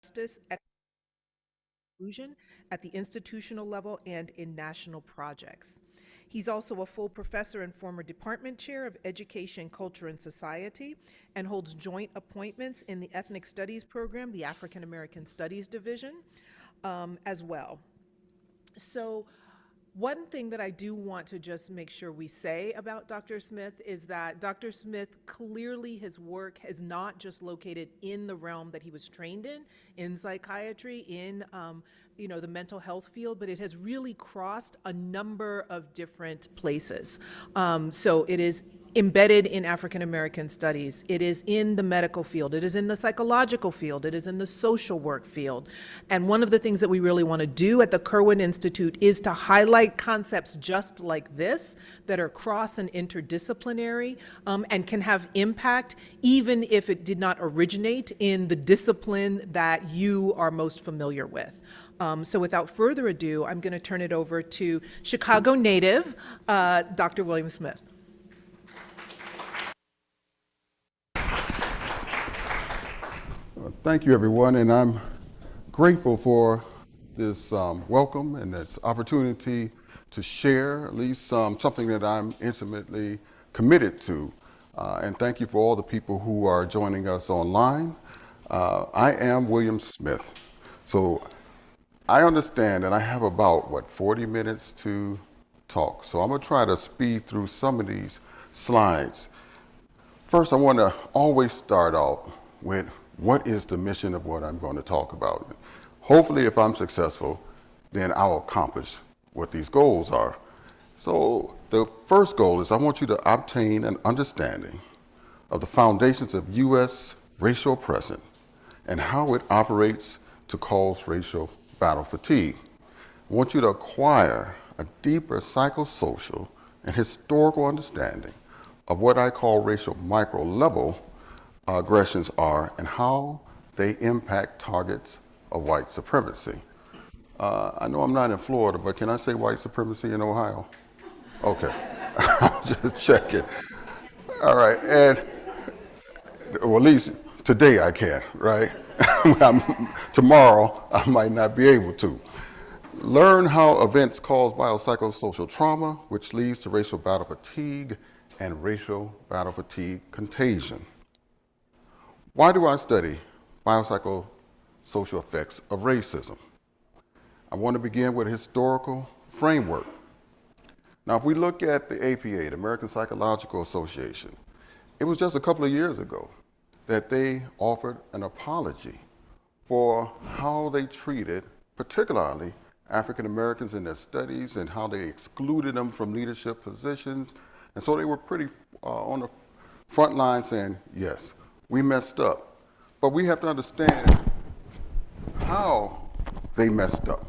justice, inclusion at the institutional level and in national projects. He's also a full professor and former department chair of Education, Culture, and Society, and holds joint appointments in the Ethnic Studies program, the African American Studies Division, as well. So, one thing that I do want to just make sure we say about Dr. Smith is that Dr. Smith clearly his work is not just located in the realm that he was trained in psychiatry, in the mental health field, but it has really crossed a number of different places. So it is embedded in African American studies. It is in the medical field. It is in the psychological field. It is in the social work field. And one of the things that we really want to do at the Kirwan Institute is to highlight concepts just like this that are cross and interdisciplinary, and can have impact even if it did not originate in the discipline that you are most familiar with. So without further ado, I'm going to turn it over to Chicago native, Dr. William Smith. Thank you, everyone, and I'm grateful for this welcome and this opportunity to share at least something that I'm intimately committed to. And thank you for all the people who are joining us online. I am William Smith. So I understand that I have about, 40 minutes to talk. So I'm going to try to speed through some of these slides. First, I want to always start out with what is the mission of what I'm going to talk about. Hopefully, if I'm successful, then I'll accomplish what these goals are. So the first goal is I want you to obtain an understanding of the foundations of U.S. racial oppression and how it operates to cause racial battle fatigue. I want you to acquire a deeper psychosocial and historical understanding of what I call racial micro-level aggressions are and how they impact targets of white supremacy. I know I'm not in Florida, but can I say white supremacy in Ohio? Okay, just checking. All right, and or at least today I can, right? Tomorrow I might not be able to. Learn how events cause biopsychosocial trauma, which leads to racial battle fatigue and racial battle fatigue contagion. Why do I study biopsychosocial effects of racism? I want to begin with a historical framework. Now, if we look at the APA, the American Psychological Association, it was just a couple of years ago that they offered an apology for how they treated, particularly African Americans in their studies and how they excluded them from leadership positions. And so they were pretty on the front line saying, yes, we messed up. But we have to understand how they messed up,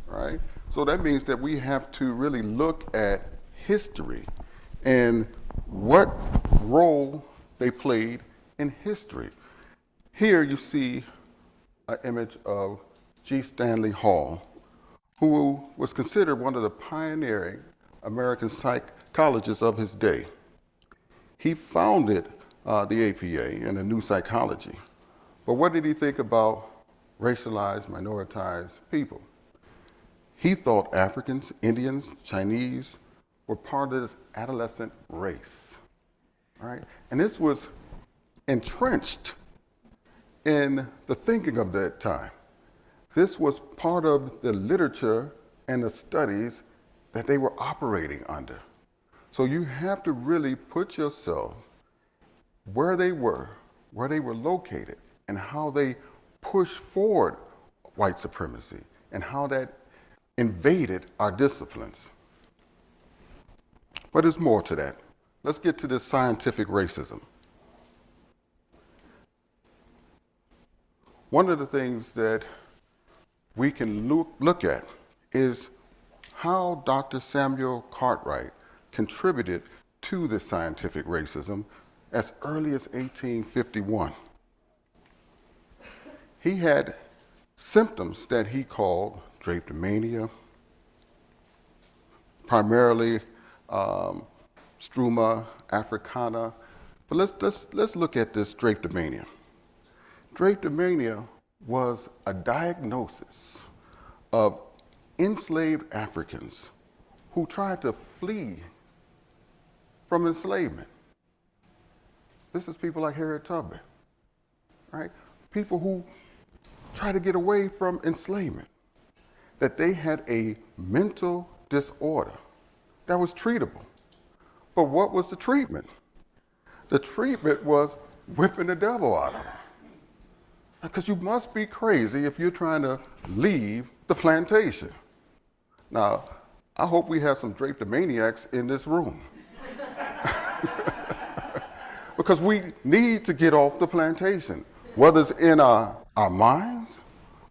right? So that means that we have to really look at history and what role they played in history. Here you see an image of G. Stanley Hall, who was considered one of the pioneering American psychologists of his day. He founded the APA and a new psychology. But what did he think about racialized, minoritized people? He thought Africans, Indians, Chinese were part of this adolescent race, right? And this was entrenched in the thinking of that time. This was part of the literature and the studies that they were operating under. So you have to really put yourself where they were located, and how they pushed forward white supremacy, and how that invaded our disciplines. But there's more to that. Let's get to this scientific racism. One of the things that we can look at is how Dr. Samuel Cartwright contributed to this scientific racism as early as 1851. He had symptoms that he called drapetomania, primarily struma africana. But let's look at this drapetomania. Drapetomania was a diagnosis of enslaved Africans who tried to flee from enslavement. This is people like Harriet Tubman, right? People who try to get away from enslavement, that they had a mental disorder that was treatable. But what was the treatment? The treatment was whipping the devil out of them. Because you must be crazy if you're trying to leave the plantation. Now, I hope we have some drapetomaniacs in this room. Because we need to get off the plantation, whether it's in our minds,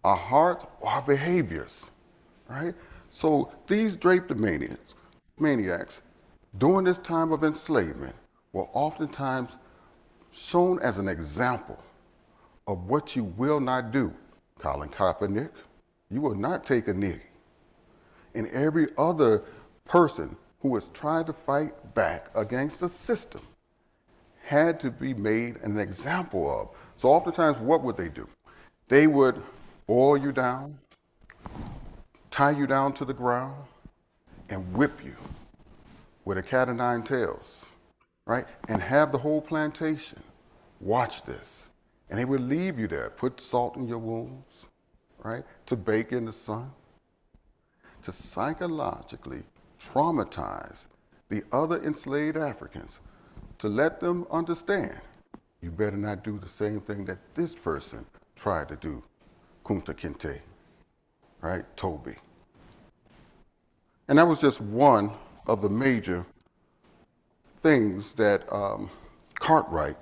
our hearts, or our behaviors, right? So these drapetomaniacs, during this time of enslavement, were oftentimes shown as an example of what you will not do. Colin Kaepernick, you will not take a knee. And every other person who is trying to fight back against the system had to be made an example of. So oftentimes, what would they do? They would boil you down, tie you down to the ground, and whip you with a cat o' nine tails, right? And have the whole plantation watch this. And they would leave you there, put salt in your wounds, right? To bake in the sun, to psychologically traumatize the other enslaved Africans, to let them understand, you better not do the same thing that this person tried to do, Kunta Kinte, right? Toby. And that was just one of the major things that Cartwright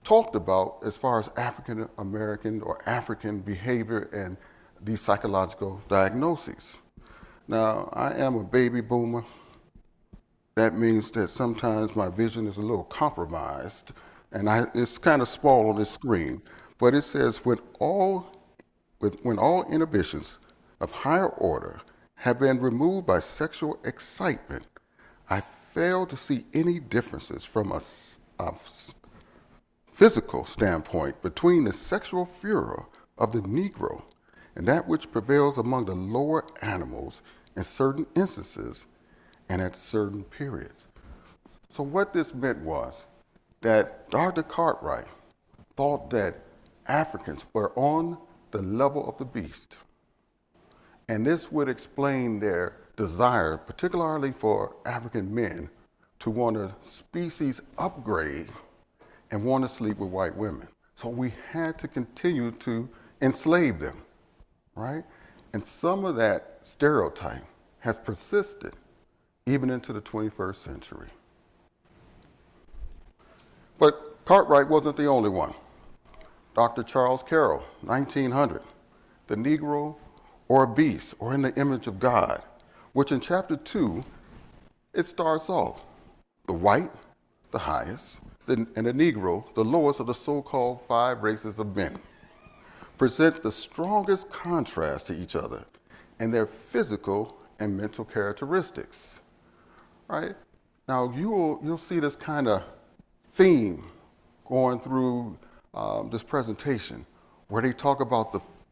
talked about as far as African American or African behavior and these psychological diagnoses. Now, I am a baby boomer. That means that sometimes my vision is a little compromised, and it's kind of small on this screen, but it says, when all inhibitions of higher order have been removed by sexual excitement, I fail to see any differences from a physical standpoint between the sexual furor of the Negro and that which prevails among the lower animals in certain instances and at certain periods. So what this meant was that Dr. Cartwright thought that Africans were on the level of the beast. And this would explain their desire, particularly for African men, to want a species upgrade and want to sleep with white women. So we had to continue to enslave them, right? And some of that stereotype has persisted even into the 21st century. But Cartwright wasn't the only one. Dr. Charles Carroll, 1900, The Negro or a Beast, or in the Image of God, which in chapter 2, it starts off, the white, the highest, and the Negro, the lowest of the so-called 5 races of men, present the strongest contrast to each other in their physical and mental characteristics, right? Now, you'll see this kind of theme going through this presentation, where they talk about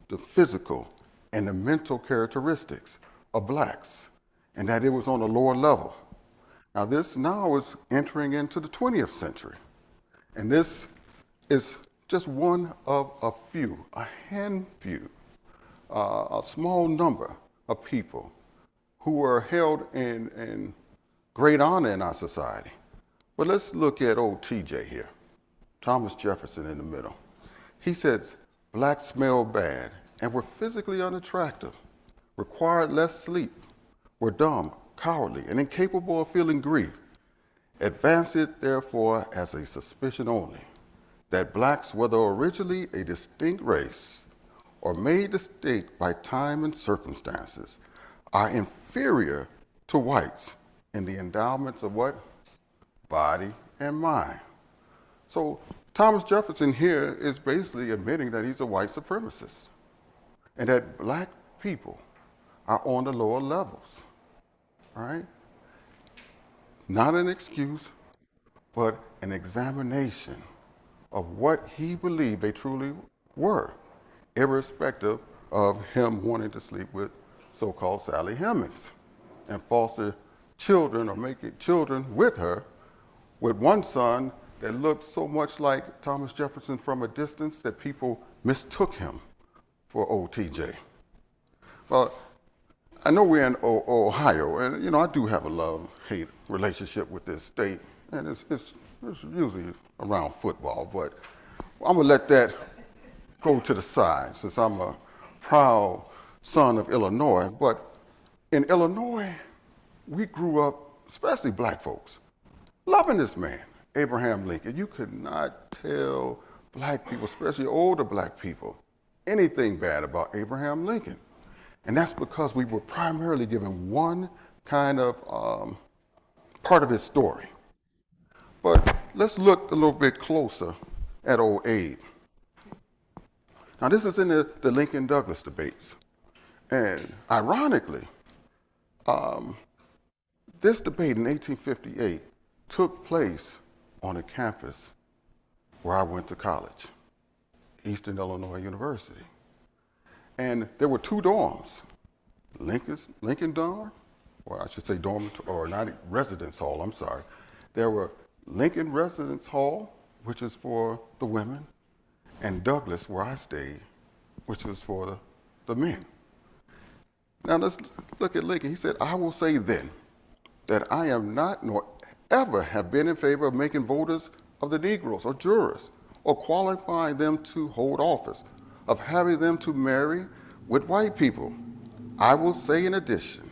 the physical and the mental characteristics of blacks, and that it was on a lower level. Now, this now is entering into the 20th century, and this is just one of a small number of people who are held in great honor in our society. But let's look at old TJ here, Thomas Jefferson in the middle. He says, blacks smell bad and were physically unattractive, required less sleep, were dumb, cowardly, and incapable of feeling grief. Advance it, therefore, as a suspicion only, that blacks, whether originally a distinct race or made distinct by time and circumstances, are inferior to whites in the endowments of what? Body and mind. So Thomas Jefferson here is basically admitting that he's a white supremacist and that black people are on the lower levels, right? Not an excuse, but an examination of what he believed they truly were, irrespective of him wanting to sleep with so-called Sally Hemings and foster children or making children with her, with one son that looked so much like Thomas Jefferson from a distance that people mistook him for old TJ. Well, I know we're in Ohio, and I do have a love-hate relationship with this state, and it's usually around football, but I'm gonna let that go to the side since I'm a proud son of Illinois. But in Illinois, we grew up, especially black folks, loving this man, Abraham Lincoln. You could not tell black people, especially older black people, anything bad about Abraham Lincoln. And that's because we were primarily given one kind of part of his story. But let's look a little bit closer at old Abe. Now, this is in the Lincoln-Douglas debates. And ironically, this debate in 1858 took place on a campus where I went to college, Eastern Illinois University. And there were two dorms, Lincoln dorm, or I should say dormitory, or not residence hall, I'm sorry. There were Lincoln Residence Hall, which is for the women, and Douglas, where I stayed, which was for the men. Now let's look at Lincoln. He said, "I will say then that I am not nor ever have been in favor of making voters of the Negroes or jurors, or qualifying them to hold office, of having them to marry with white people. I will say in addition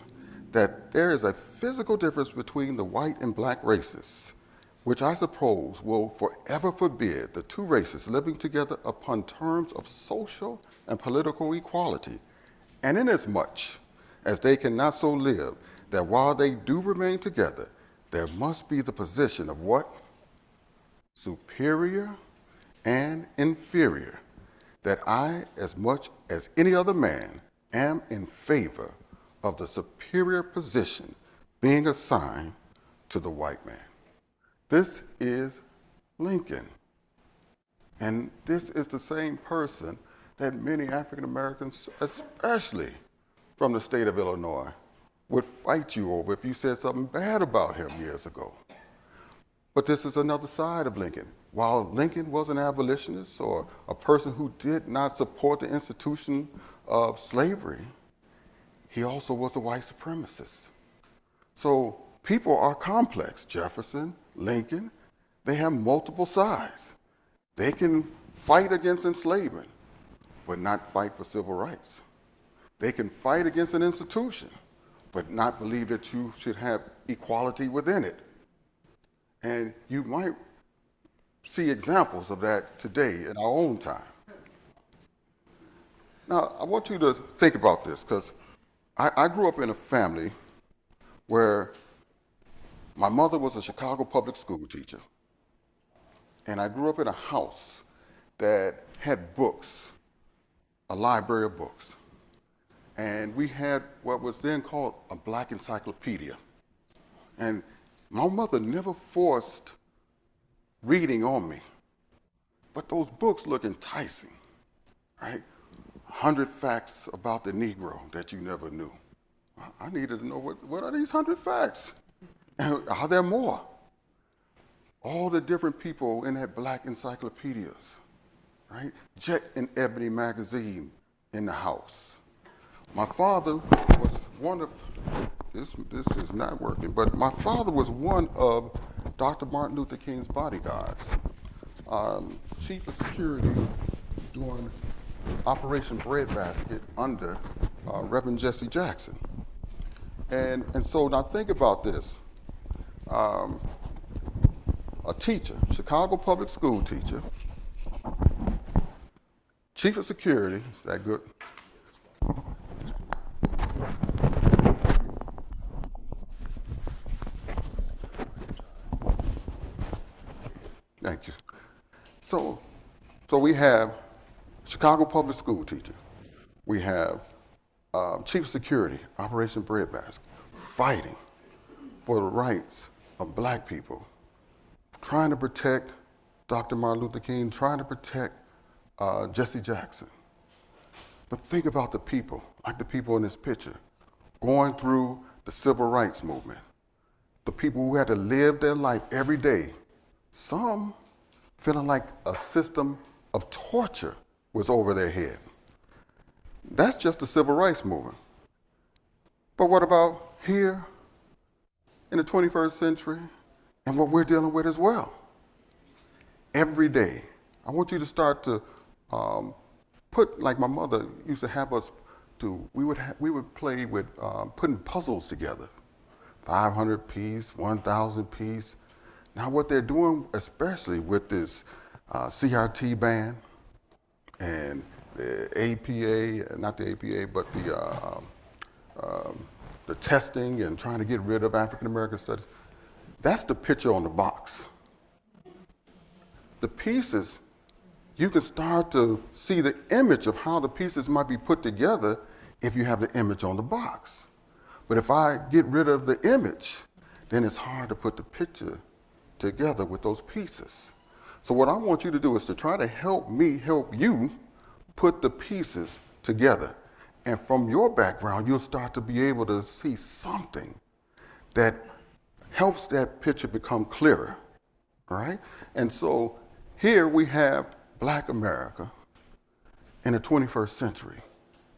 that there is a physical difference between the white and black races, which I suppose will forever forbid the two races living together upon terms of social and political equality, and inasmuch as they cannot so live, that while they do remain together, there must be the position of what? Superior and inferior, that I, as much as any other man, am in favor of the superior position being assigned to the white man." This is Lincoln. And this is the same person that many African Americans, especially from the state of Illinois, would fight you over if you said something bad about him years ago. But this is another side of Lincoln. While Lincoln was an abolitionist or a person who did not support the institution of slavery, he also was a white supremacist. So people are complex. Jefferson, Lincoln, they have multiple sides. They can fight against enslavement, but not fight for civil rights. They can fight against an institution, but not believe that you should have equality within it. And you might see examples of that today in our own time. Now, I want you to think about this, because I grew up in a family where my mother was a Chicago public school teacher, and I grew up in a house that had books, a library of books. And we had what was then called a black encyclopedia. And my mother never forced reading on me, but those books look enticing, right? 100 facts about the Negro that you never knew. I needed to know what are these 100 facts? And are there more? All the different people in that black encyclopedias, right? Jet and Ebony magazine in the house. My father was one of, this is not working, but my father was one of Dr. Martin Luther King's bodyguards, chief of security during Operation Breadbasket under Reverend Jesse Jackson. And so now think about this. A teacher, Chicago public school teacher, chief of security, is that good? Thank you. So we have Chicago public school teacher. We have chief of security, Operation Breadbasket, fighting for the rights of black people, trying to protect Dr. Martin Luther King, trying to protect Jesse Jackson. But think about the people, like the people in this picture, going through the civil rights movement, the people who had to live their life every day, some feeling like a system of torture was over their head. That's just the civil rights movement. But what about here in the 21st century and what we're dealing with as well? Every day, I want you to start to put, like my mother used to have us do, we would play with putting puzzles together, 500 piece, 1,000 piece. Now what they're doing, especially with this CRT band and the APA, not the APA, but the testing and trying to get rid of African American studies, that's the picture on the box. The pieces, you can start to see the image of how the pieces might be put together if you have the image on the box. But if I get rid of the image, then it's hard to put the picture together with those pieces. So what I want you to do is to try to help me help you put the pieces together. And from your background, you'll start to be able to see something that helps that picture become clearer, all right? And so here we have Black America in the 21st century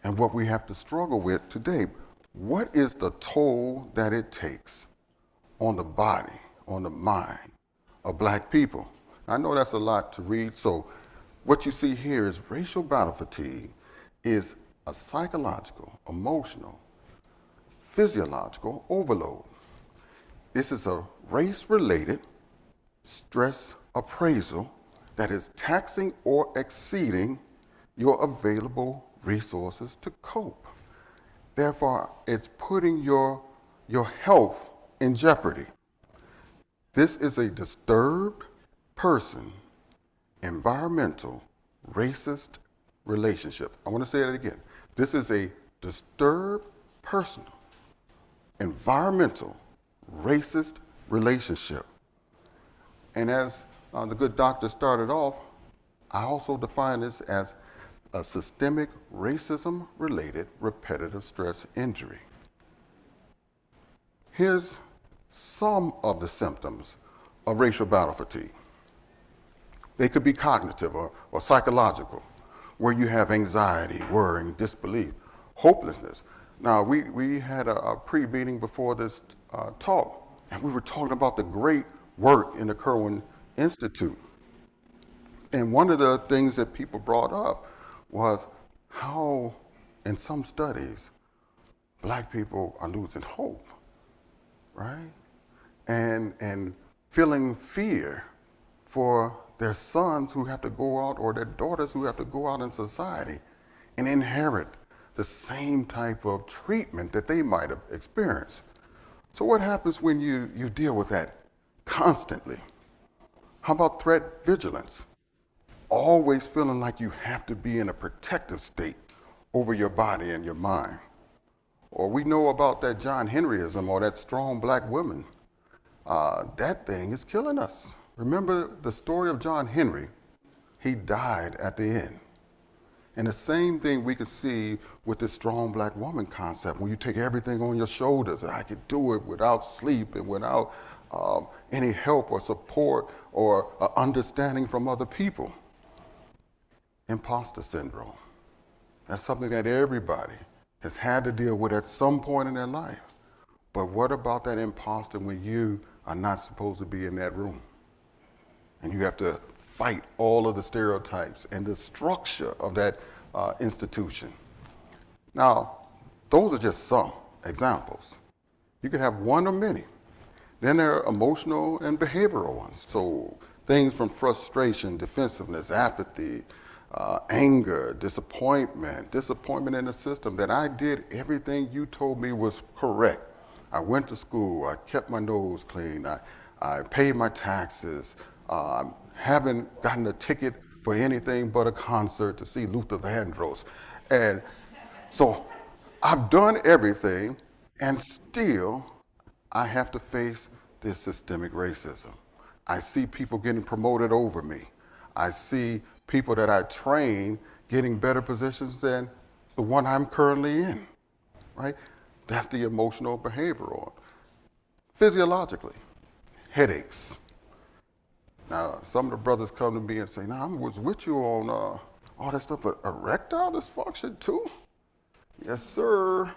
and what we have to struggle with today. What is the toll that it takes on the body, on the mind of Black people? I know that's a lot to read, so what you see here is racial battle fatigue is a psychological, emotional, physiological overload. This is a race-related stress appraisal that is taxing or exceeding your available resources to cope. Therefore, it's putting your health in jeopardy. This is a disturbed person, environmental, racist relationship. I want to say that again. This is a disturbed personal, environmental, racist relationship. And as the good doctor started off, I also define this as a systemic racism-related repetitive stress injury. Here's some of the symptoms of racial battle fatigue. They could be cognitive or psychological, where you have anxiety, worrying, disbelief, hopelessness. Now, we had a pre-meeting before this talk, and we were talking about the great work in the Kirwan Institute. And one of the things that people brought up was how, in some studies, Black people are losing hope, right? And feeling fear for their sons who have to go out or their daughters who have to go out in society and inherit the same type of treatment that they might have experienced. So what happens when you deal with that constantly? How about threat vigilance? Always feeling like you have to be in a protective state over your body and your mind. Or we know about that John Henryism or that strong Black woman. That thing is killing us. Remember the story of John Henry? He died at the end. And the same thing we could see with this strong Black woman concept, when you take everything on your shoulders, and I could do it without sleep and without any help or support or understanding from other people. Imposter syndrome. That's something that everybody has had to deal with at some point in their life. But what about that imposter when you are not supposed to be in that room? And you have to fight all of the stereotypes and the structure of that institution. Now, those are just some examples. You could have one or many. Then there are emotional and behavioral ones. So things from frustration, defensiveness, apathy, anger, disappointment in the system, that I did everything you told me was correct. I went to school, I kept my nose clean, I paid my taxes, haven't gotten a ticket for anything but a concert to see Luther Vandross. And so I've done everything, and still I have to face this systemic racism. I see people getting promoted over me. I see people that I train getting better positions than the one I'm currently in, right? That's the emotional behavioral. Physiologically, headaches. Now, some of the brothers come to me and say, "Now, I was with you on all that stuff, but erectile dysfunction too?" Yes, sir.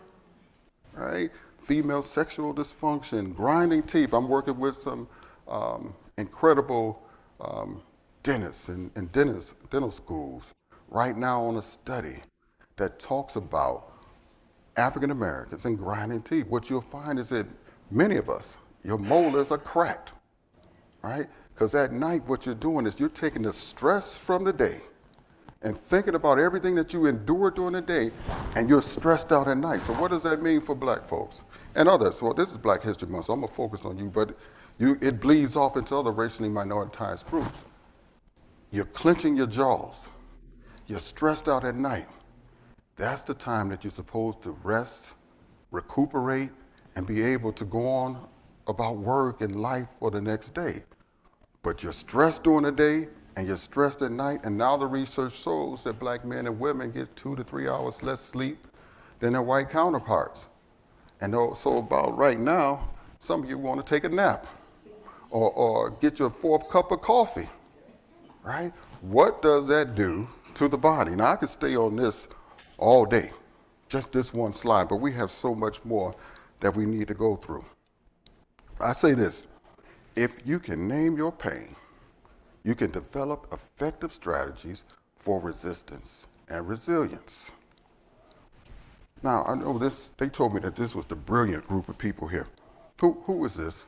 Right? Female sexual dysfunction, grinding teeth. I'm working with some incredible dentists and dental schools right now on a study that talks about African Americans and grinding teeth. What you'll find is that many of us, your molars are cracked, right? Because at night, what you're doing is you're taking the stress from the day and thinking about everything that you endured during the day, and you're stressed out at night. So what does that mean for black folks and others? Well, this is Black History Month, so I'm gonna focus on you, but it bleeds off into other racially minoritized groups. You're clenching your jaws. You're stressed out at night. That's the time that you're supposed to rest, recuperate, and be able to go on about work and life for the next day. But you're stressed during the day and you're stressed at night, and now the research shows that black men and women get 2 to 3 hours less sleep than their white counterparts. And so about right now, some of you want to take a nap or get your 4th cup of coffee, right? What does that do to the body? Now, I could stay on this all day, just this one slide, but we have so much more that we need to go through. I say this, if you can name your pain, you can develop effective strategies for resistance and resilience. Now, I know this, they told me that this was the brilliant group of people here. Who is this?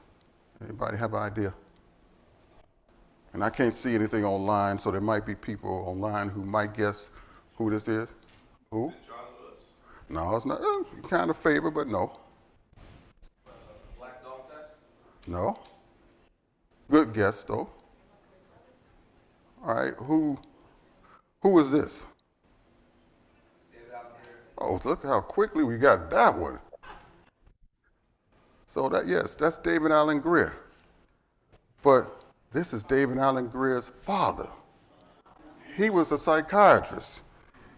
Anybody have an idea? And I can't see anything online, so there might be people online who might guess who this is. Who? John Lewis. No, it's not. Kind of favor, but no. Black Dog Test. No. Good guess, though. All right, who is this? David Allen Greer. Oh, look how quickly we got that one. So yes, that's David Allen Greer. But this is David Allen Greer's father. He was a psychiatrist.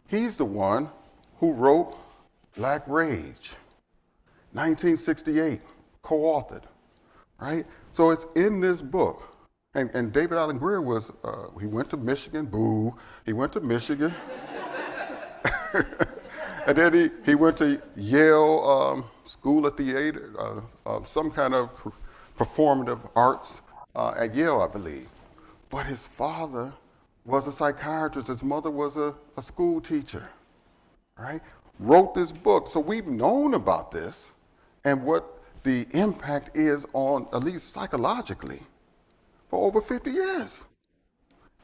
He's the one who wrote Black Rage, 1968, co-authored, right? So it's in this book. And David Allen Greer was, he went to Michigan, boo, he went to Michigan. And then he went to Yale School of Theater, some kind of performative arts at Yale, I believe. But his father was a psychiatrist, his mother was a school teacher, right? Wrote this book. So we've known about this and what the impact is on, at least psychologically, for over 50 years.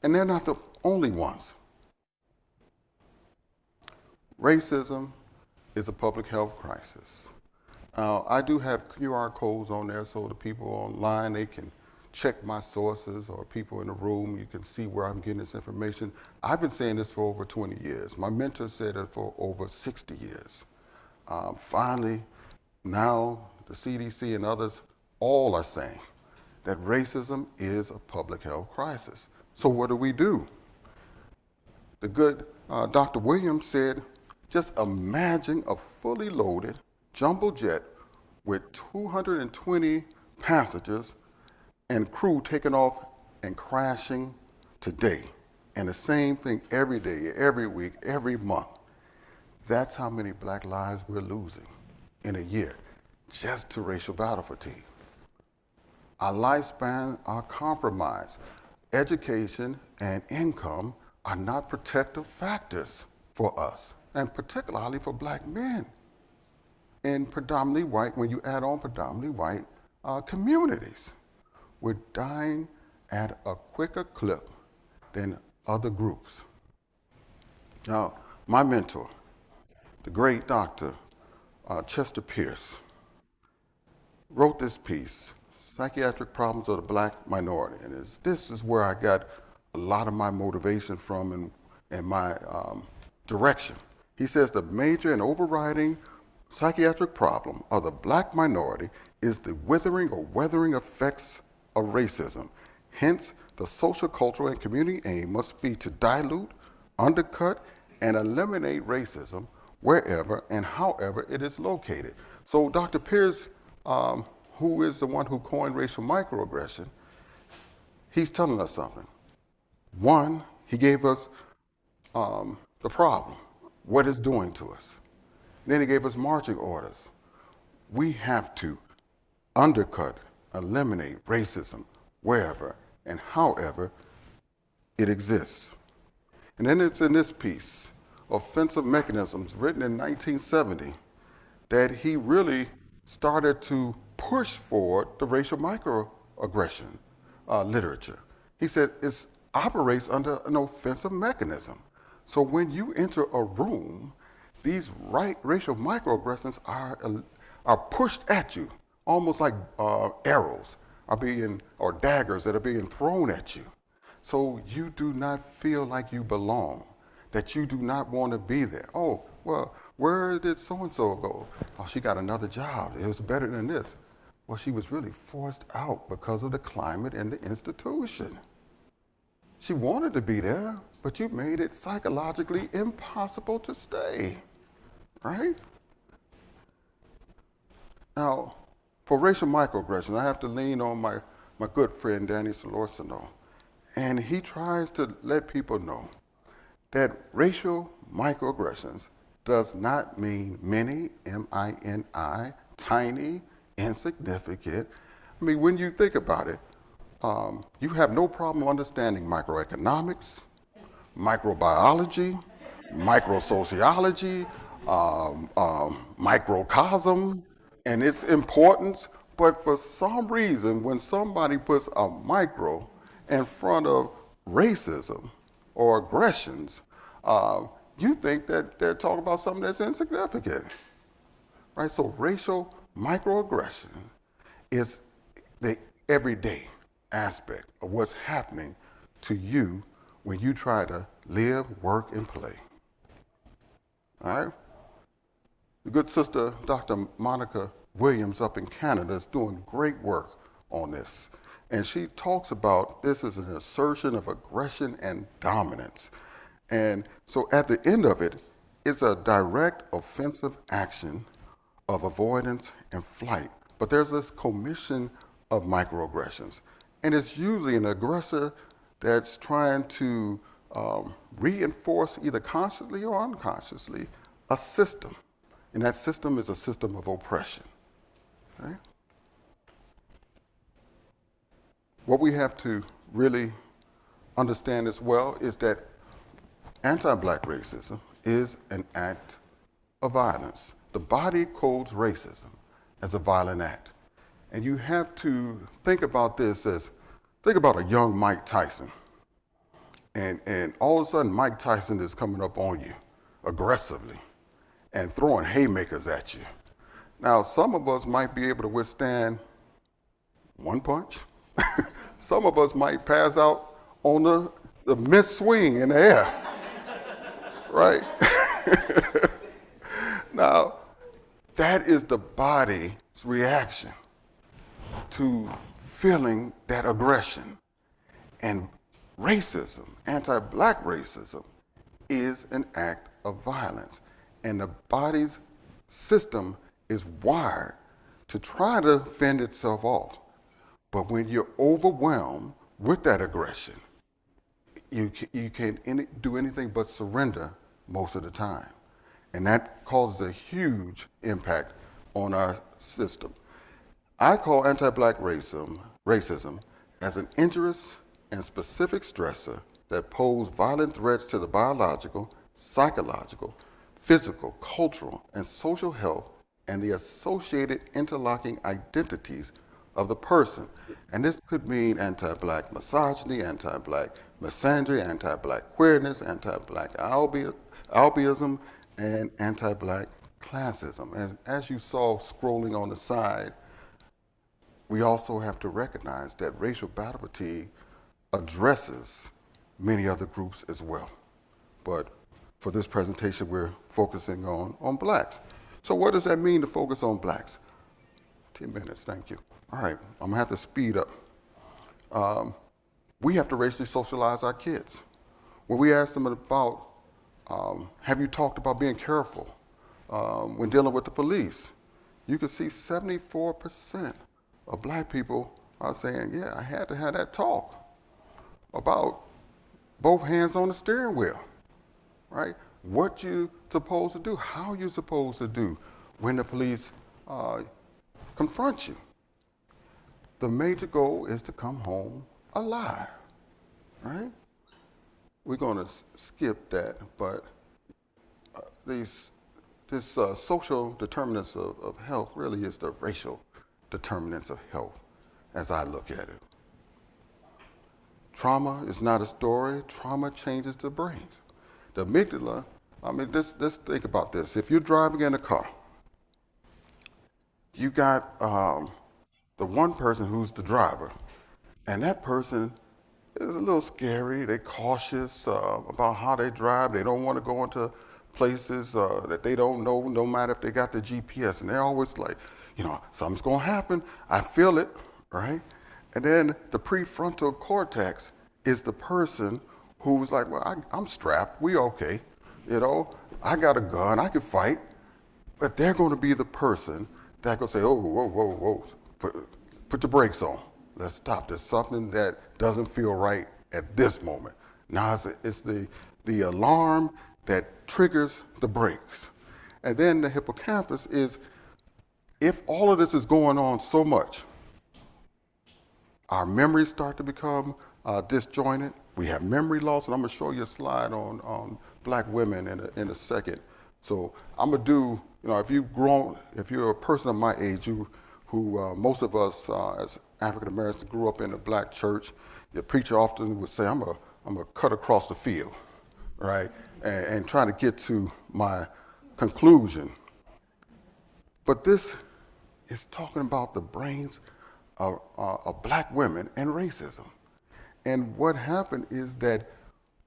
And they're not the only ones. Racism is a public health crisis. I do have QR codes on there so the people online, they can check my sources, or people in the room, you can see where I'm getting this information. I've been saying this for over 20 years. My mentor said it for over 60 years. Finally, now the CDC and others all are saying that racism is a public health crisis. So what do? The good Dr. Williams said, just imagine a fully loaded jumbo jet with 220 passengers and crew taking off and crashing today. And the same thing every day, every week, every month. That's how many black lives we're losing in a year, just to racial battle fatigue. Our lifespan are compromised. Education and income are not protective factors for us, and particularly for black men in predominantly white, when you add on predominantly white communities. We're dying at a quicker clip than other groups. Now, my mentor, the great Dr. Chester Pierce, wrote this piece, Psychiatric Problems of the Black Minority. And this is where I got a lot of my motivation from and my direction. He says the major and overriding psychiatric problem of the black minority is the withering or weathering effects of racism, hence the social, cultural, and community aim must be to dilute, undercut, and eliminate racism wherever and however it is located. So Dr. Pierce, who is the one who coined racial microaggression, he's telling us something. One, he gave us the problem, what it's doing to us. Then he gave us marching orders. We have to undercut, eliminate racism wherever and however it exists. And then it's in this piece, Offensive Mechanisms, written in 1970, that he really started to push forward the racial microaggression literature. He said it operates under an offensive mechanism. So when you enter a room, these racial microaggressions are pushed at you, almost like arrows or daggers that are being thrown at you. So you do not feel like you belong, that you do not want to be there. Oh, well, where did so-and-so go? Oh, she got another job. It was better than this. Well, she was really forced out because of the climate and the institution. She wanted to be there, but you made it psychologically impossible to stay, right? Now, for racial microaggressions, I have to lean on my good friend, Danny Solorzano. And he tries to let people know that racial microaggressions does not mean many, M-I-N-I, tiny, insignificant. I mean, when you think about it, you have no problem understanding microeconomics, microbiology, microsociology, microcosm, and its importance. But for some reason, when somebody puts a micro in front of racism or aggressions, you think that they're talking about something that's insignificant, right? So racial microaggression is the everyday aspect of what's happening to you when you try to live, work, and play. All right? The good sister, Dr. Monica Williams up in Canada, is doing great work on this. And she talks about this as an assertion of aggression and dominance. And so at the end of it, it's a direct offensive action of avoidance and flight. But there's this commission of microaggressions. And it's usually an aggressor that's trying to reinforce, either consciously or unconsciously, a system. And that system is a system of oppression. Okay? What we have to really understand as well is that anti-Black racism is an act of violence. The body codes racism as a violent act. And you have to think about this as, think about a young Mike Tyson. And all of a sudden, Mike Tyson is coming up on you aggressively and throwing haymakers at you. Now, some of us might be able to withstand one punch. Some of us might pass out on the missed swing in the air, right? Now, that is the body's reaction to feeling that aggression. And racism, anti-Black racism, is an act of violence. And the body's system is wired to try to fend itself off. But when you're overwhelmed with that aggression, you can't do anything but surrender most of the time. And that causes a huge impact on our system. I call anti-Black racism as an injurious and specific stressor that pose violent threats to the biological, psychological, physical, cultural, and social health and the associated interlocking identities of the person. And this could mean anti-Black misogyny, anti-Black misandry, anti-Black queerness, anti-Black albinism, and anti-Black classism. And as you saw scrolling on the side, we also have to recognize that racial battle fatigue addresses many other groups as well. But for this presentation, we're focusing on Blacks. So what does that mean to focus on Blacks? 10 minutes, thank you. All right, I'm gonna have to speed up. we have to racially socialize our kids. When we ask them about, have you talked about being careful when dealing with the police, you can see 74% of black people are saying, yeah, I had to have that talk about both hands on the steering wheel, right? What you supposed to do, how you supposed to do when the police confront you. The major goal is to come home alive, right? We're going to skip that, but this social determinants of health really is the racial determinants of health, as I look at it. Trauma is not a story. Trauma changes the brains. The amygdala, I mean, let's think about this. If you're driving in a car, you got the one person who's the driver, and that person is a little scary. They're cautious about how they drive. They don't want to go into places that they don't know, no matter if they got the GPS. And they're always like, you know, something's going to happen. I feel it, right? And then the prefrontal cortex is the person who's like, well, I'm strapped. We okay. You know, I got a gun. I can fight. But they're going to be the person that going to say, oh, whoa, whoa, whoa, put the brakes on. Let's stop. There's something that doesn't feel right at this moment. Now it's the alarm that triggers the brakes. And then the hippocampus is, if all of this is going on so much, our memories start to become disjointed. We have memory loss, and I'm going to show you a slide on black women in a second. So I'm going to do, you know, if you're a person of my age, who most of us as African Americans grew up in a black church, the preacher often would say, I'm going to cut across the field, right? And try to get to my conclusion. But this is talking about the brains of black women and racism. And what happened is that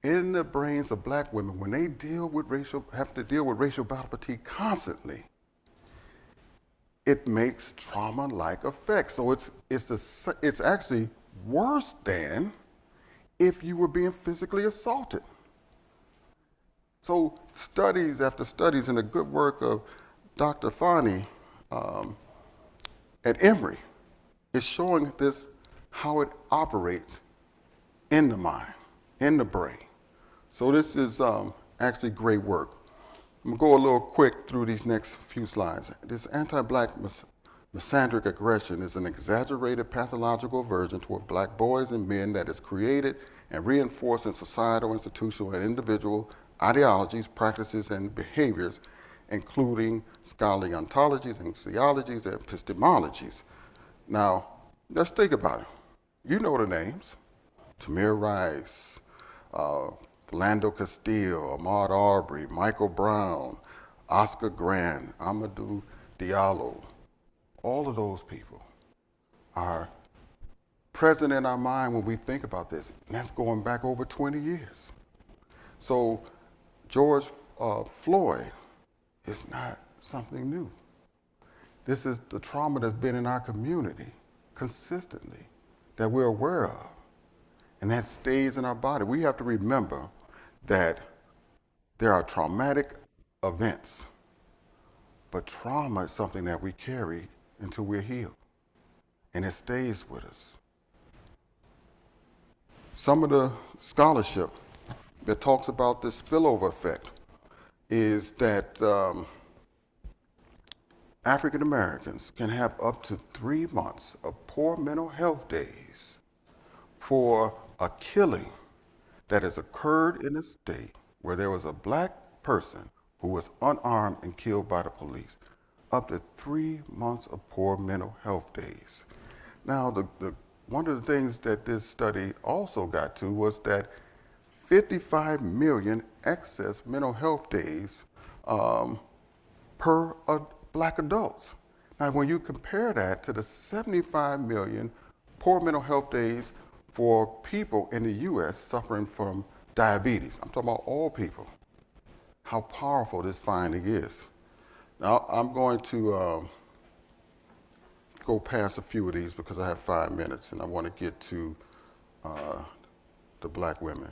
in the brains of black women, when they have to deal with racial battle fatigue constantly, it makes trauma-like effects. So it's actually worse than if you were being physically assaulted. So studies after studies and the good work of Dr. Fani at Emory is showing this, how it operates in the mind, in the brain. So this is actually great work. I'm gonna go a little quick through these next few slides. This anti-black misandric aggression is an exaggerated pathological aversion toward black boys and men that is created and reinforced in societal, institutional, and individual ideologies, practices, and behaviors, including scholarly ontologies, axiologies, and epistemologies. Now, let's think about it. You know the names: Tamir Rice, Philando Castile, Ahmaud Arbery, Michael Brown, Oscar Grant, Amadou Diallo. All of those people are present in our mind when we think about this. And that's going back over 20 years. So George Floyd is not something new. This is the trauma that's been in our community consistently that we're aware of. And that stays in our body. We have to remember that there are traumatic events, but trauma is something that we carry until we're healed, and it stays with us. Some of the scholarship that talks about this spillover effect is that African Americans can have up to 3 months of poor mental health days for a killing that has occurred in a state where there was a black person who was unarmed and killed by the police. Up to 3 months of poor mental health days. Now, one of the things that this study also got to was that 55 million excess mental health days per black adults. Now, when you compare that to the 75 million poor mental health days for people in the U.S. suffering from diabetes, I'm talking about all people, how powerful this finding is. Now, I'm going to go past a few of these because I have 5 minutes and I want to get to the black women.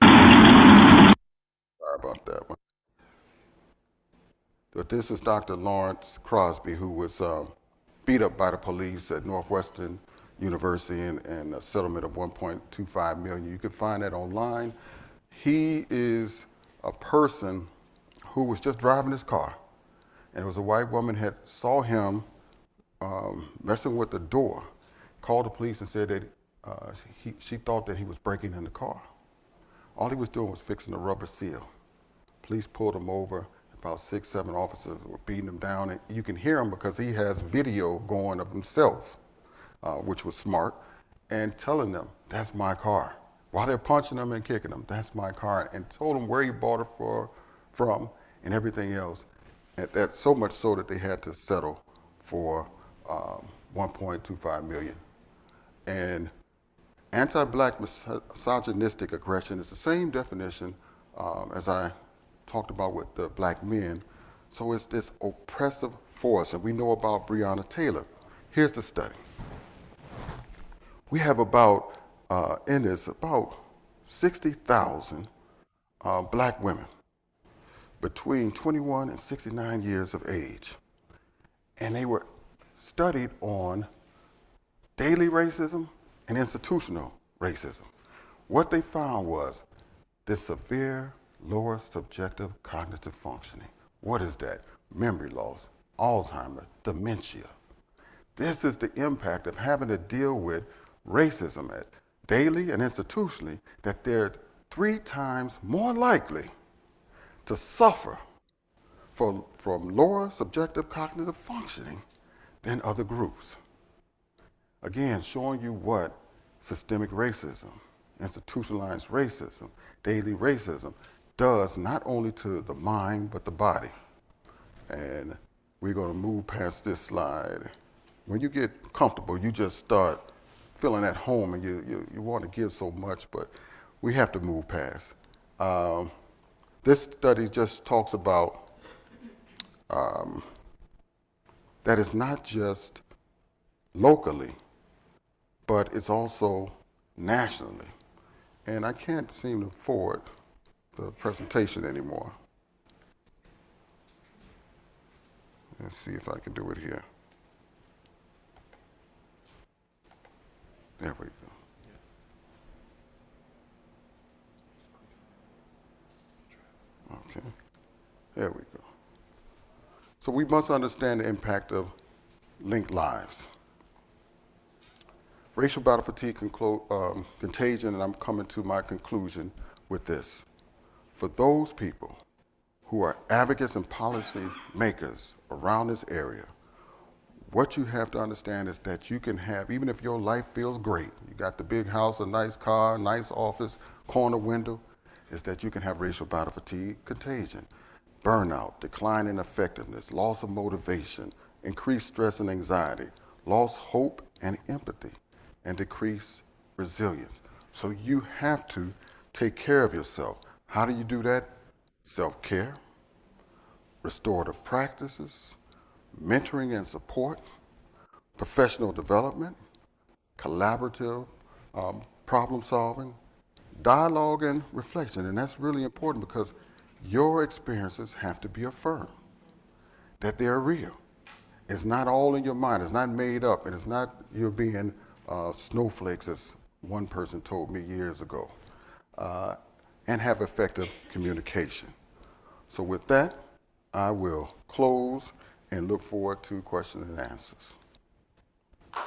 Sorry about that one. But this is Dr. Lawrence Crosby, who was beat up by the police at Northwestern University and a settlement of 1.25 million. You can find that online. He is a person who was just driving his car, and it was a white woman had saw him messing with the door, called the police and said that she thought that he was breaking in the car. All he was doing was fixing a rubber seal. Police pulled him over. About 6, 7 officers were beating him down, and you can hear him because he has video going of himself, which was smart, and telling them, "That's my car." While they're punching him and kicking him, "That's my car," and told him where he bought it from and everything else. And that's so much so that they had to settle for 1.25 million. And anti-black misogynistic aggression is the same definition as I talked about with the black men. So it's this oppressive force, and we know about Breonna Taylor. Here's the study. We have about 60,000 black women between 21 and 69 years of age. And they were studied on daily racism and institutional racism. What they found was this severe lower subjective cognitive functioning. What is that? Memory loss, Alzheimer's, dementia. This is the impact of having to deal with racism at daily and institutionally, that they're 3 times more likely to suffer from lower subjective cognitive functioning than other groups. Again, showing you what systemic racism, institutionalized racism, daily racism does not only to the mind, but the body. And we're going to move past this slide. When you get comfortable, you just start feeling at home, and you want to give so much, but we have to move past. This study just talks about that it's not just locally, but it's also nationally. And I can't seem to forward the presentation anymore. Let's see if I can do it here. There we go. Okay, there we go. So we must understand the impact of linked lives. Racial battle fatigue contagion, and I'm coming to my conclusion with this. For those people who are advocates and policy makers around this area, what you have to understand is that you can have, even if your life feels great, you got the big house, a nice car, nice office, corner window, is that you can have racial battle fatigue contagion, burnout, decline in effectiveness, loss of motivation, increased stress and anxiety, lost hope and empathy, and decreased resilience. So you have to take care of yourself. How do you do that? Self-care, restorative practices, mentoring and support, professional development, collaborative problem solving, dialogue and reflection. And that's really important because your experiences have to be affirmed, that they're real. It's not all in your mind. It's not made up. And it's not you're being snowflakes, as one person told me years ago. And have effective communication. So with that, I will close and look forward to questions and answers. So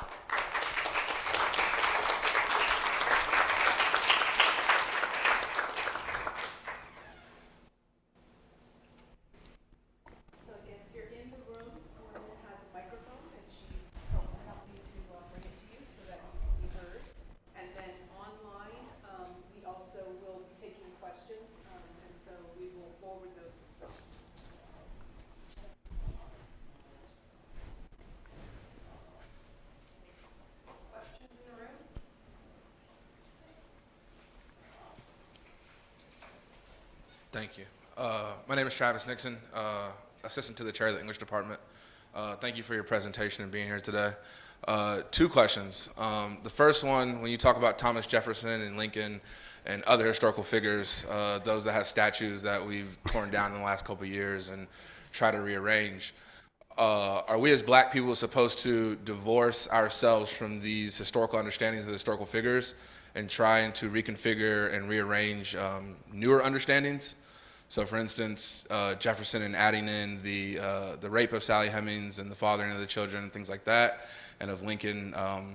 if you're in the room, Maureen has a microphone, and she's helped me to bring it to you so that you can be heard. And then online, we also will be taking questions, and so we will forward those as well. Questions in the room? Thank you. My name is Travis Nixon, assistant to the chair of the English department. Thank you for your presentation and being here today. Two questions. The first one, when you talk about Thomas Jefferson and Lincoln and other historical figures, those that have statues that we've torn down in the last couple of years and try to rearrange, are we as black people supposed to divorce ourselves from these historical understandings of the historical figures and trying to reconfigure and rearrange newer understandings? So, for instance, Jefferson and adding in the rape of Sally Hemings and the fathering of the children and things like that, and of Lincoln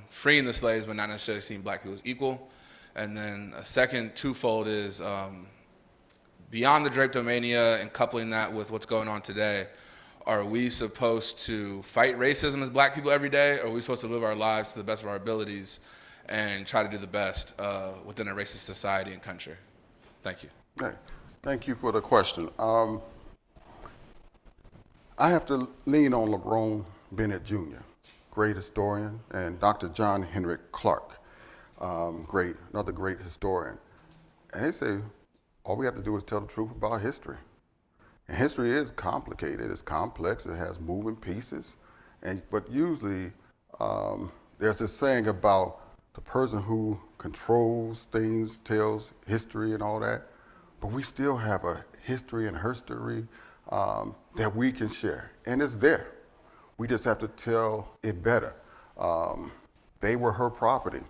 freeing the slaves but not necessarily seeing black people as equal. And then a second twofold is beyond the drapetomania and coupling that with what's going on today, are we supposed to fight racism as black people every day, or are we supposed to live our lives to the best of our abilities and try to do the best within a racist society and country? Thank you. Hey, thank you for the question. I have to lean on LeBron Bennett Jr., great historian, and Dr. John Henrik Clarke, another great historian. And they say all we have to do is tell the truth about history. And history is complicated, it's complex, it has moving pieces. But usually there's this saying about the person who controls things, tells history and all that, but we still have a history and herstory that we can share. And it's there. We just have to tell it better. They were her property.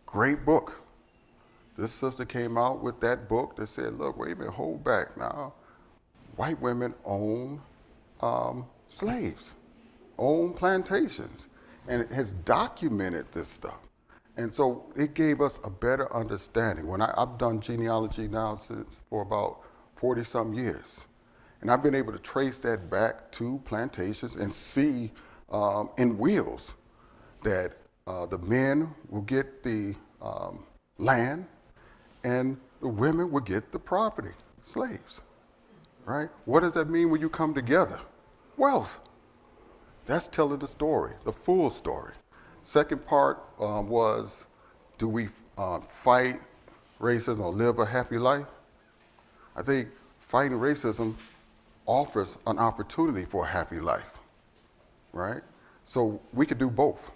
Great book. This sister came out with that book that said, look, wait a minute, hold back now. White women own slaves, own plantations, and it has documented this stuff. And so it gave us a better understanding. When I've done genealogy now for about 40-some years, and I've been able to trace that back to plantations and see in wills that the men will get the land and the women will get the property, slaves. Right? What does that mean when you come together? Wealth. That's telling the story, the full story. Second part was, do we fight racism or live a happy life? I think fighting racism offers an opportunity for a happy life, right? So we could do both.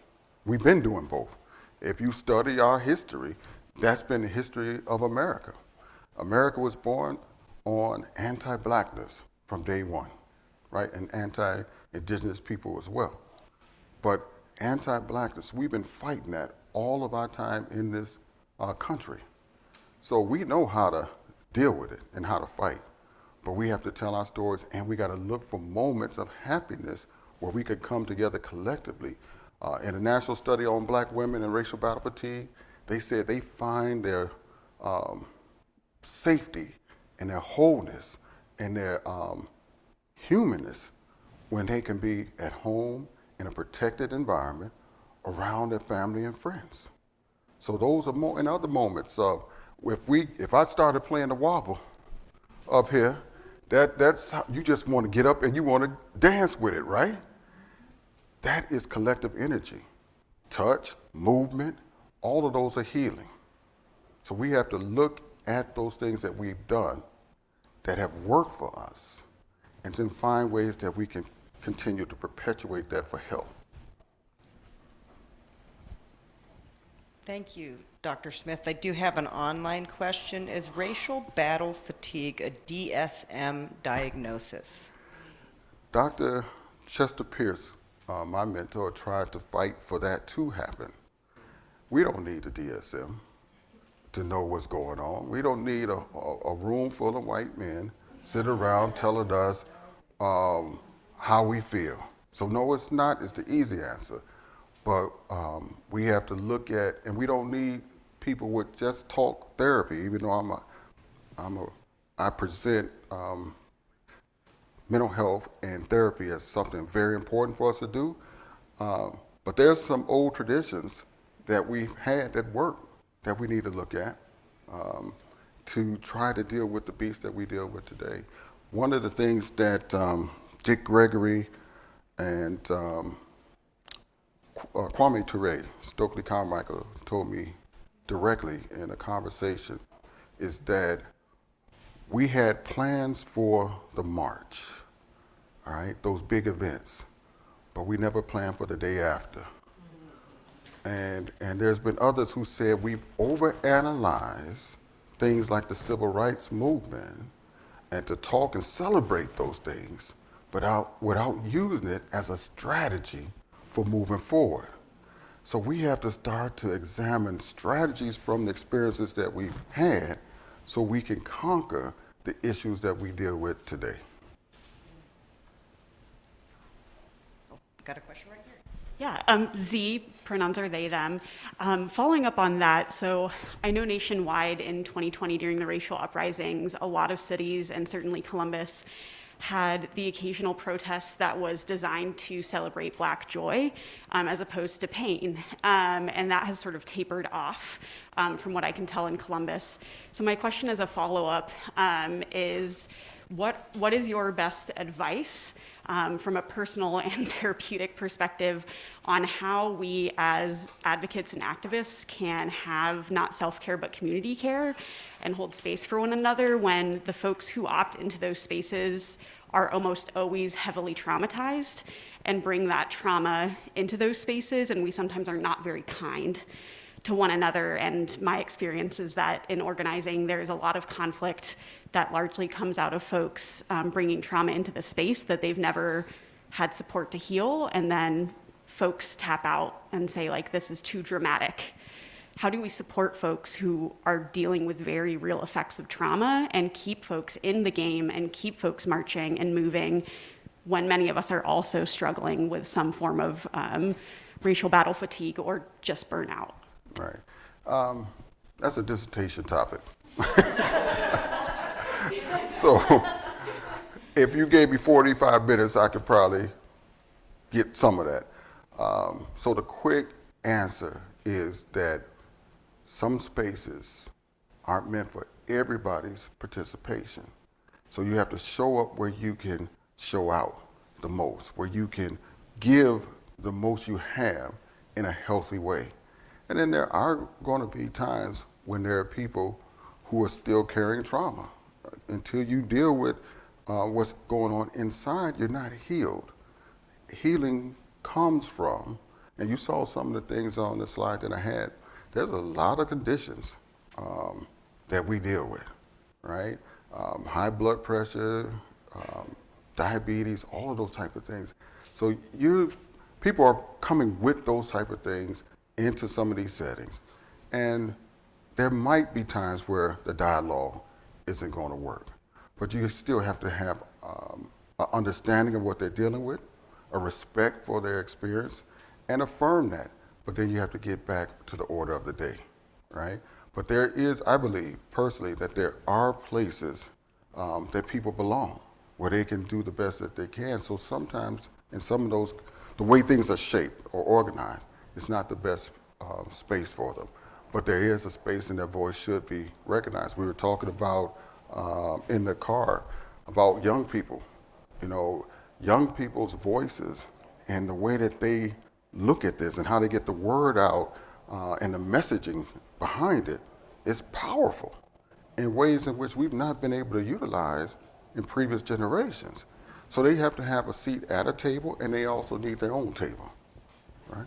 We've been doing both. If you study our history, that's been the history of America. America was born on anti-blackness from day one, right? And anti-indigenous people as well. But anti-blackness, we've been fighting that all of our time in this country. So we know how to deal with it and how to fight. But we have to tell our stories, and we got to look for moments of happiness where we could come together collectively. In a national study on black women and racial battle fatigue, they said they find their safety and their wholeness and their humanness when they can be at home in a protected environment around their family and friends. So those are more in other moments. If I started playing the wobble up here, that's how, you just want to get up and you want to dance with it, right? That is collective energy. Touch, movement, all of those are healing. So we have to look at those things that we've done that have worked for us and then find ways that we can continue to perpetuate that for health. Thank you, Dr. Smith. I do have an online question. Is racial battle fatigue a DSM diagnosis? Dr. Chester Pierce, my mentor, tried to fight for that to happen. We don't need a DSM to know what's going on. We don't need a room full of white men sit around telling us how we feel. So no, it's not. It's the easy answer. But we have to look at, and we don't need people with just talk therapy, even though I present mental health and therapy as something very important for us to do. But there's some old traditions that we've had that work that we need to look at to try to deal with the beast that we deal with today. One of the things that Dick Gregory and Kwame Ture, Stokely Carmichael, told me directly in a conversation is that we had plans for the march, all right, those big events, but we never planned for the day after. And there's been others who said we've overanalyzed things like the civil rights movement and to talk and celebrate those things without using it as a strategy for moving forward. So we have to start to examine strategies from the experiences that we've had so we can conquer the issues that we deal with today. Got a question right here. Yeah, Z, pronouns are they, them. Following up on that, so I know nationwide in 2020 during the racial uprisings, a lot of cities, and certainly Columbus, had the occasional protest that was designed to celebrate Black joy as opposed to pain. And that has sort of tapered off from what I can tell in Columbus. So my question as a follow-up is, what is your best advice from a personal and therapeutic perspective on how we as advocates and activists can have not self-care but community care and hold space for one another when the folks who opt into those spaces are almost always heavily traumatized and bring that trauma into those spaces, and we sometimes are not very kind to one another. And my experience is that in organizing, there's a lot of conflict that largely comes out of folks bringing trauma into the space that they've never had support to heal, and then folks tap out and say, like, this is too dramatic. How do we support folks who are dealing with very real effects of trauma and keep folks in the game and keep folks marching and moving when many of us are also struggling with some form of racial battle fatigue or just burnout? Right. That's a dissertation topic. So if you gave me 45 minutes, I could probably get some of that. So the quick answer is that some spaces aren't meant for everybody's participation. So you have to show up where you can show out the most, where you can give the most you have in a healthy way. And then there are going to be times when there are people who are still carrying trauma. Until you deal with what's going on inside, you're not healed. Healing comes from, and you saw some of the things on the slide that I had, there's a lot of conditions that we deal with, right? High blood pressure, diabetes, all of those type of things. So people are coming with those type of things into some of these settings. And there might be times where the dialogue isn't going to work, but you still have to have an understanding of what they're dealing with, a respect for their experience, and affirm that. But then you have to get back to the order of the day, right? But there is, I believe personally, that there are places that people belong, where they can do the best that they can. So sometimes in some of those, the way things are shaped or organized, it's not the best space for them. But there is a space, and their voice should be recognized. We were talking about in the car about young people. You know, young people's voices and the way that they look at this and how they get the word out and the messaging behind it is powerful in ways in which we've not been able to utilize in previous generations. So they have to have a seat at a table, and they also need their own table, right?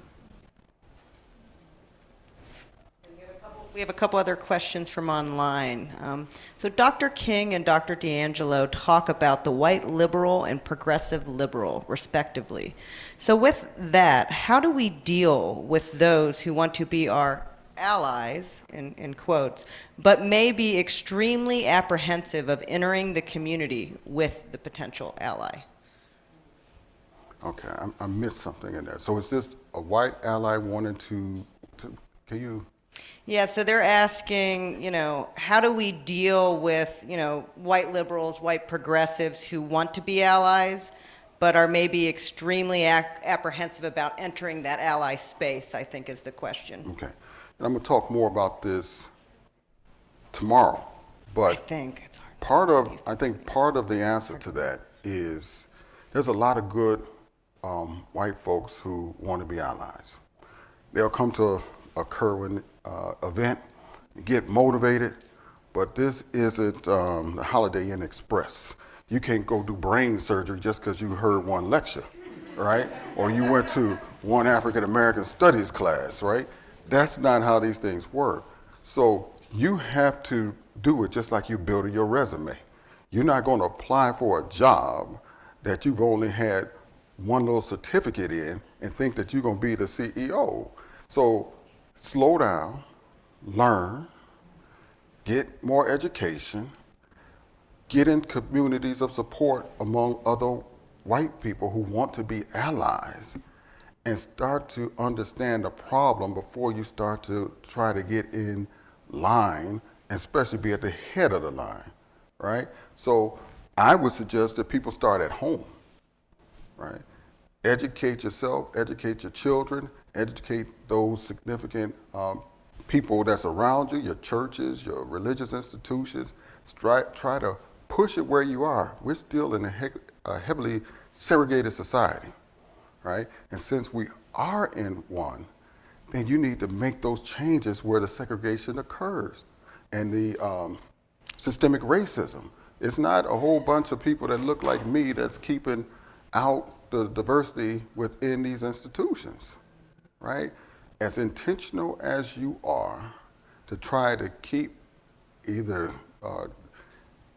We have a couple other questions from online. So Dr. King and Dr. D'Angelo talk about the white liberal and progressive liberal, respectively. So with that, how do we deal with those who want to be our allies, in quotes, but may be extremely apprehensive of entering the community with the potential ally? Okay, I missed something in there. So is this a white ally wanting to can you? Yeah, so they're asking, how do we deal with, white liberals, white progressives who want to be allies, but are maybe extremely apprehensive about entering that ally space, I think is the question. Okay, and I'm gonna talk more about this tomorrow, but I think it's hard. I think part of the answer to that is there's a lot of good white folks who want to be allies. They'll come to a Kerwin event, get motivated, but this isn't the Holiday Inn Express. You can't go do brain surgery just because you heard one lecture, right? Or you went to one African American studies class, right? That's not how these things work. So you have to do it just like you build your resume. You're not going to apply for a job that you've only had one little certificate in and think that you're going to be the CEO. So slow down, learn, get more education, get in communities of support among other white people who want to be allies, and start to understand the problem before you start to try to get in line, and especially be at the head of the line, right? So I would suggest that people start at home, right? Educate yourself, educate your children, educate those significant people that's around you, your churches, your religious institutions. Try to push it where you are. We're still in a heavily segregated society, right? And since we are in one, then you need to make those changes where the segregation occurs. And the systemic racism. It's not a whole bunch of people that look like me that's keeping out the diversity within these institutions, right? As intentional as you are to try to keep either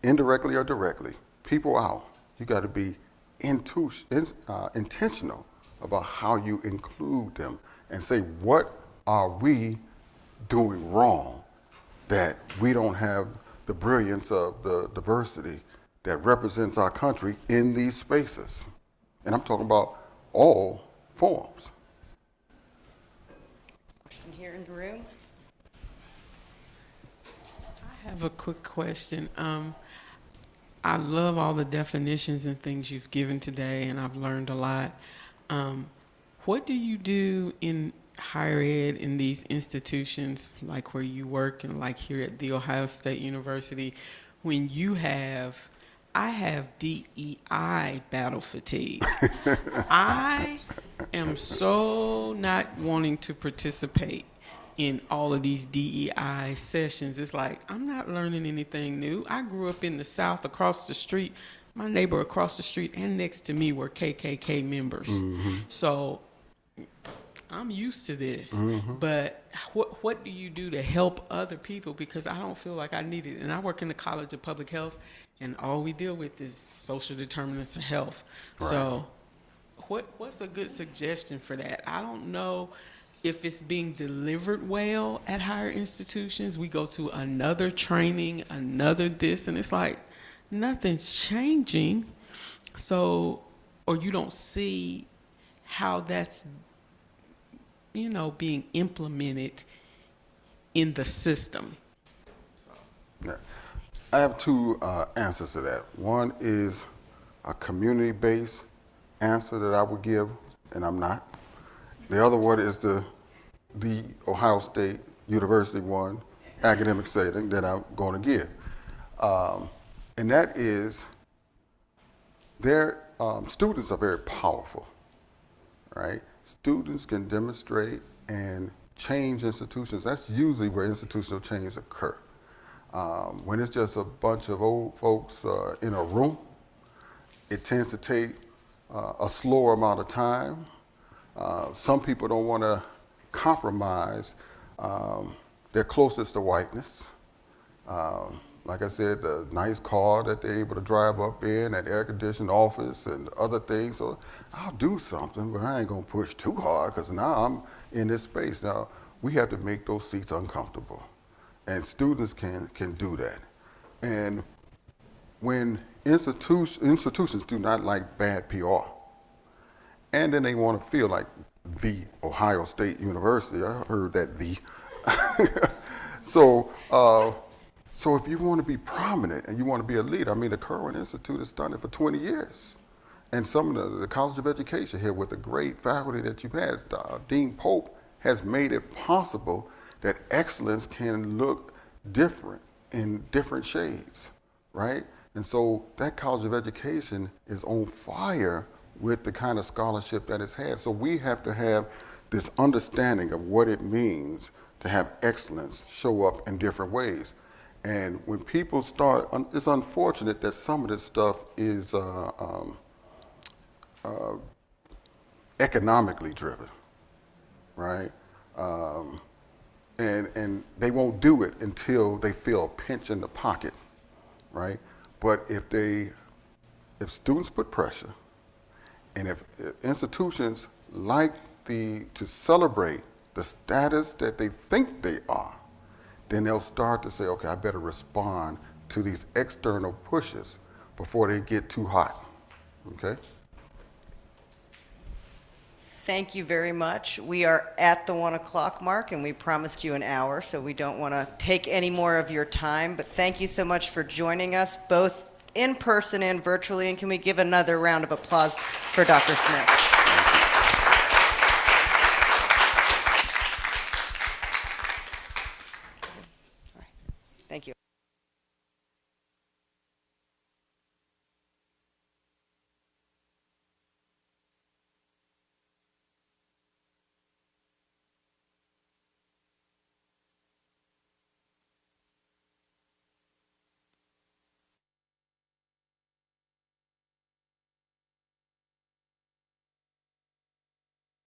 indirectly or directly people out, you got to be intentional about how you include them and say, what are we doing wrong that we don't have the brilliance of the diversity that represents our country in these spaces? And I'm talking about all forms. Question here in the room. I have a quick question. I love all the definitions and things you've given today, and I've learned a lot. What do you do in higher ed in these institutions, like where you work and like here at The Ohio State University, when I have DEI battle fatigue? I am so not wanting to participate in all of these DEI sessions. It's like, I'm not learning anything new. I grew up in the South across the street. My neighbor across the street and next to me were KKK members. So I'm used to this. But what do you do to help other people? Because I don't feel like I need it. And I work in the College of Public Health, and all we deal with is social determinants of health. Right. So what's a good suggestion for that? I don't know if it's being delivered well at higher institutions. We go to another training, another this, and it's like nothing's changing. So, or you don't see how that's, being implemented in the system. Yeah. I have two answers to that. One is a community-based answer that I would give, and I'm not. The other one is the Ohio State University one, academic setting that I'm going to give. And that is, their students are very powerful, right? Students can demonstrate and change institutions. That's usually where institutional change occur. When it's just a bunch of old folks in a room, it tends to take a slower amount of time. Some people don't want to compromise their closest to whiteness. Like I said, the nice car that they're able to drive up in, that air-conditioned office and other things. So I'll do something, but I ain't gonna push too hard because now I'm in this space. Now, we have to make those seats uncomfortable. And students can do that. And when institutions do not like bad PR, and then they want to feel like the Ohio State University. I heard that the. So if you want to be prominent and you want to be a leader, I mean, the Kirwan Institute has done it for 20 years. And some of the College of Education here with the great faculty that you've had, Dean Pope has made it possible that excellence can look different in different shades, right? And so that College of Education is on fire with the kind of scholarship that it's had. So we have to have this understanding of what it means to have excellence show up in different ways. And when people start, it's unfortunate that some of this stuff is economically driven, right? And they won't do it until they feel a pinch in the pocket, right? But if students put pressure, and if institutions like to celebrate the status that they think they are, then they'll start to say, okay, I better respond to these external pushes before they get too hot, okay? Thank you very much. We are at the 1 o'clock mark, and we promised you an hour, so we don't want to take any more of your time. But thank you so much for joining us, both in person and virtually. And can we give another round of applause for Dr. Smith?